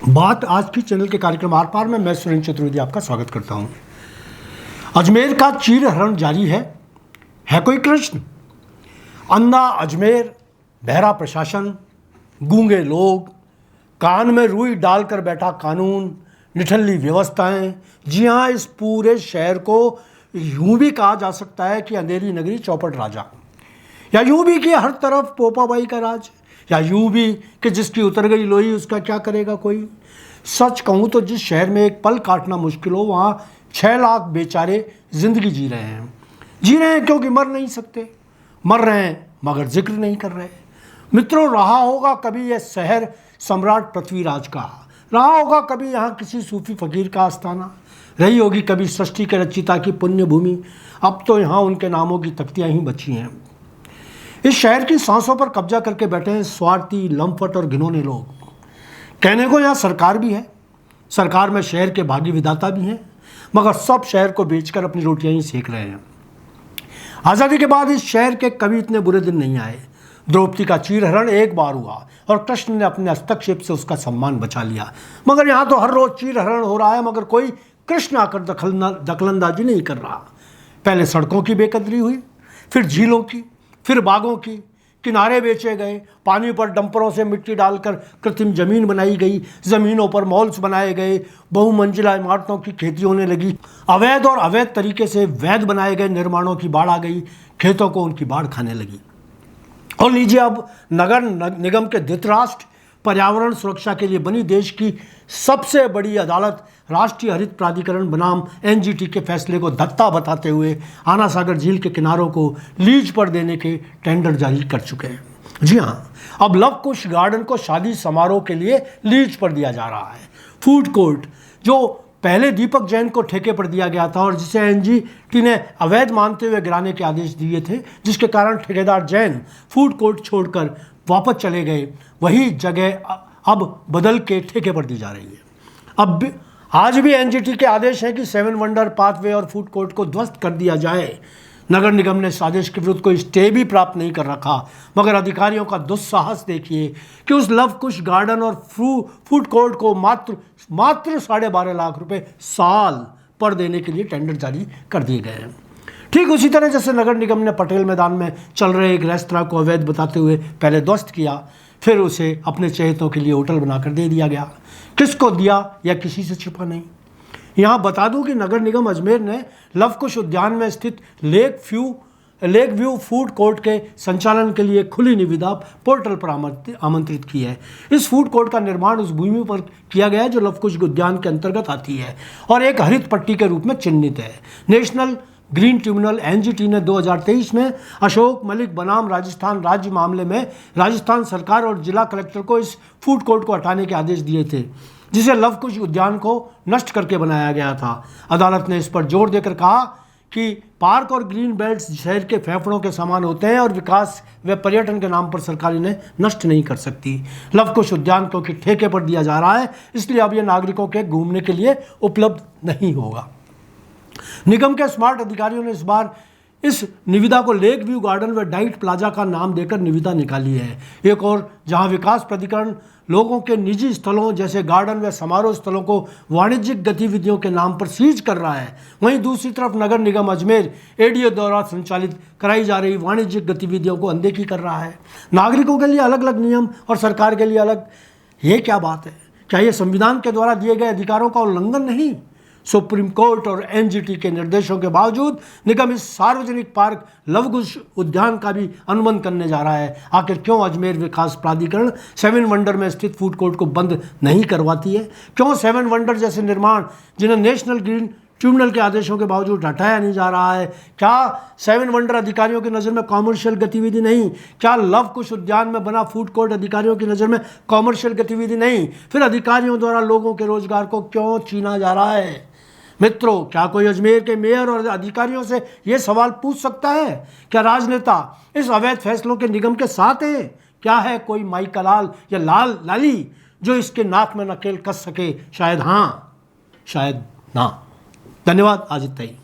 बात आज की चैनल के कार्यक्रम आर पार में मैं सुरेंद्र चतुर्वेदी आपका स्वागत करता हूं। अजमेर का चीरहरण जारी है कोई कृष्ण? अंधा अजमेर, बहरा प्रशासन, गूंगे लोग, कान में रुई डालकर बैठा कानून, निठल्ली व्यवस्थाएं। जी हाँ, इस पूरे शहर को यूं भी कहा जा सकता है कि अंधेरी नगरी चौपट राजा, या यूं भी कि हर तरफ पोपाबाई का राज, या यूं भी कि जिसकी उतर गई लोई उसका क्या करेगा कोई। सच कहूँ तो जिस शहर में एक पल काटना मुश्किल हो, वहाँ 6 लाख बेचारे जिंदगी जी रहे हैं क्योंकि मर नहीं सकते, मर रहे हैं मगर जिक्र नहीं कर रहे। मित्रों, रहा होगा कभी यह शहर सम्राट पृथ्वीराज का, रहा होगा कभी यहाँ किसी सूफी फकीर का आस्थाना, रही होगी कभी सृष्टि के रचिता की पुण्य भूमि। अब तो यहाँ उनके नामों की तख्तियाँ ही बची हैं। इस शहर की सांसों पर कब्जा करके बैठे हैं स्वार्थी, लंपट और घिनौने लोग। कहने को यहाँ सरकार भी है, सरकार में शहर के भागी विधाता भी हैं, मगर सब शहर को बेचकर अपनी रोटियां ही सेक रहे हैं। आज़ादी के बाद इस शहर के कभी इतने बुरे दिन नहीं आए। द्रौपदी का चीरहरण एक बार हुआ और कृष्ण ने अपने हस्तक्षेप से उसका सम्मान बचा लिया, मगर यहाँ तो हर रोज चीरहरण हो रहा है, मगर कोई कृष्ण आकर दखलंदाजी नहीं कर रहा। पहले सड़कों की बेकदरी हुई, फिर झीलों की, फिर बागों की, किनारे बेचे गए, पानी पर डंपरों से मिट्टी डालकर कृत्रिम जमीन बनाई गई, जमीनों पर मॉल्स बनाए गए, बहुमंजिला इमारतों की खेती होने लगी, अवैध और अवैध तरीके से वैध बनाए गए निर्माणों की बाढ़ आ गई, खेतों को उनकी बाढ़ खाने लगी। और लीजिए, अब नगर निगम के धृतराष्ट्र पर्यावरण सुरक्षा के लिए बनी देश की सबसे बड़ी अदालत राष्ट्रीय हरित प्राधिकरण बनाम एनजीटी के फैसले को धत्ता बताते हुए आना सागर झील के किनारों को लीज पर देने के टेंडर जारी कर चुके हैं। जी हाँ, अब लव कुश गार्डन को शादी समारोह के लिए लीज पर दिया जा रहा है। फूड कोर्ट, जो पहले दीपक जैन को ठेके पर दिया गया था और जिसे एनजीटी ने अवैध मानते हुए गिराने के आदेश दिए थे, जिसके कारण ठेकेदार जैन फूड कोर्ट छोड़कर वापस चले गए, वही जगह अब बदल के ठेके पर दी जा रही है। अब आज भी एनजीटी के आदेश है कि 7 वंडर पाथवे और फूड कोर्ट को ध्वस्त कर दिया जाए। नगर निगम ने इस आदेश के विरुद्ध कोई स्टे भी प्राप्त नहीं कर रखा, मगर अधिकारियों का दुस्साहस देखिए कि उस लव कुश गार्डन और फूड कोर्ट को मात्र 12.5 लाख रुपए साल पर देने के लिए टेंडर जारी कर दिए गए हैं। ठीक उसी तरह जैसे नगर निगम ने पटेल मैदान में चल रहे एक रेस्तरां को अवैध बताते हुए पहले ध्वस्त किया, फिर उसे अपने चहेतों के लिए होटल बनाकर दे दिया गया। किसको दिया या किसी से छिपा नहीं। यहाँ बता दूं कि नगर निगम अजमेर ने लव कुश उद्यान में स्थित लेक व्यू फूड कोर्ट के संचालन के लिए खुली निविदा पोर्टल पर आमंत्रित की है। इस फूड कोर्ट का निर्माण उस भूमि पर किया गया है जो लव कुश उद्यान के अंतर्गत आती है और एक हरित पट्टी के रूप में चिन्हित है। नेशनल ग्रीन ट्रिब्यूनल एनजीटी ने 2023 में अशोक मलिक बनाम राजस्थान राज्य मामले में राजस्थान सरकार और जिला कलेक्टर को इस फूड कोर्ट को हटाने के आदेश दिए थे, जिसे लव कुश उद्यान को नष्ट करके बनाया गया था। अदालत ने इस पर जोर देकर कहा कि पार्क और ग्रीन बेल्ट शहर के फेफड़ों के समान होते हैं और विकास व पर्यटन के नाम पर सरकार इन्हें नष्ट नहीं कर सकती। लव कुश उद्यान क्योंकि ठेके पर दिया जा रहा है, इसलिए अब यह नागरिकों के घूमने के लिए उपलब्ध नहीं होगा। निगम के स्मार्ट अधिकारियों ने इस बार इस निविदा को लेक व्यू गार्डन व डाइट प्लाजा का नाम देकर निविदा निकाली है। एक और जहां विकास प्राधिकरण लोगों के निजी स्थलों जैसे गार्डन व समारोह स्थलों को वाणिज्यिक गतिविधियों के नाम पर सीज कर रहा है, वहीं दूसरी तरफ नगर निगम अजमेर एडीओ द्वारा संचालित कराई जा रही वाणिज्यिक गतिविधियों को अनदेखी कर रहा है। नागरिकों के लिए अलग अलग नियम और सरकार के लिए अलग, ये क्या बात है? क्या ये संविधान के द्वारा दिए गए अधिकारों का उल्लंघन नहीं? सुप्रीम कोर्ट और एनजीटी के निर्देशों के बावजूद निगम इस सार्वजनिक पार्क लव कुश उद्यान का भी अनुबंध करने जा रहा है। आखिर क्यों अजमेर विकास प्राधिकरण 7 वंडर में स्थित फूड कोर्ट को बंद नहीं करवाती है? क्यों 7 वंडर जैसे निर्माण जिन्हें नेशनल ग्रीन ट्रिब्यूनल के आदेशों के बावजूद हटाया नहीं जा रहा है? क्या 7 वंडर अधिकारियों की नज़र में कॉमर्शियल गतिविधि नहीं? क्या लव कुश उद्यान में बना फूड कोर्ट अधिकारियों की नज़र में कॉमर्शियल गतिविधि नहीं? फिर अधिकारियों द्वारा लोगों के रोजगार को क्यों छीना जा रहा है? मित्रों, क्या कोई अजमेर के मेयर और अधिकारियों से यह सवाल पूछ सकता है? क्या राजनेता इस अवैध फैसलों के निगम के साथ हैं? क्या है कोई माई का लाल या लाल लाली जो इसके नाक में नकेल कस सके? शायद हाँ, शायद ना। धन्यवाद। आज इतना ही।